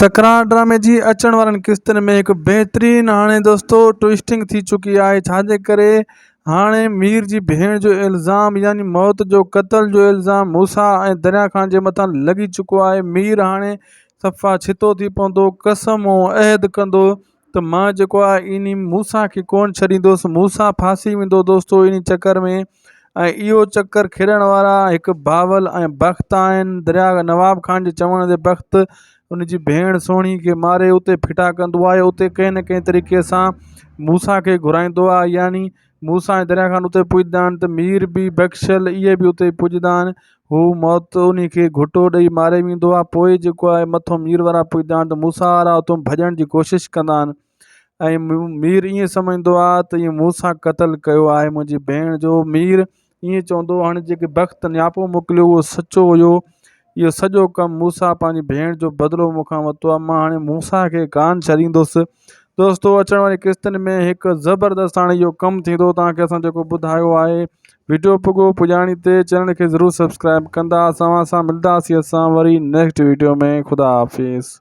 तकरार ड्रामे जी अचण वारनि किस्तनि में एक बेहतरीन हाणे दोस्तों ट्विस्टिंग थी चुकी आहे। छाजे करे हाणे मीर जी भेण जो इल्ज़ाम यानी मौत जो क़त्ल जो इल्ज़ाम मूसा ऐं दरिया ख़ान जे मथां लॻी चुको आहे। मीर हाणे सफ़ा छितो थी पवंदो, कसम ऐं अहद कंदो त मां जेको आहे इन मूसा खे कोन छॾींदुसि, मूसा फासी वेंदो दोस्तों इन चक्कर में। ऐं इहो चक्कर खेॾण वारा हिकु बावल ऐं बख़्त आहिनि। दरिया नवाब ख़ान जे चवण जे बख़्त उनजी भेण सोणी खे मारे उते फिटा कंदो आहे, उते कंहिं न कंहिं तरीक़े सां मूसा खे घुराईंदो आहे। यानी मूसा ऐं दरिया ख़ान उते पुॼंदा आहिनि त मीर बि बख़्शियल इहे बि उते पुॼंदा आहिनि। हू मौत उन खे घुटो ॾेई मारे वेंदो आहे। पोइ जेको आहे मथो मीर वारा पुॼंदा आहिनि त मूसा वारा उतां भॼण जी कोशिशि कंदा आहिनि ऐं मीर ईअं सम्झंदो आहे त ईअं मूसा क़त्लु कयो आहे मुंहिंजी भेण जो। मीर ईअं चवंदो हाणे जेके बख़्त नियापो मोकिलियो उहो सचो हुयो, इहो सॼो कमु मूसा पंहिंजी भेण जो बदिलो मूंखां वरितो आहे, मां हाणे मूसा खे कान छॾींदुसि। दोस्तों अचण वारी किस्तनि में हिकु ज़बरदस्त हाणे इहो कमु थींदो। तव्हांखे असां जेको ॿुधायो आहे वीडियो पुॻो पुॼाणी ते चैनल खे ज़रूरु सब्सक्राइब कंदा। असां मिलंदासीं असां वरी नेक्स्ट वीडियो में। ख़ुदा हाफ़िज़।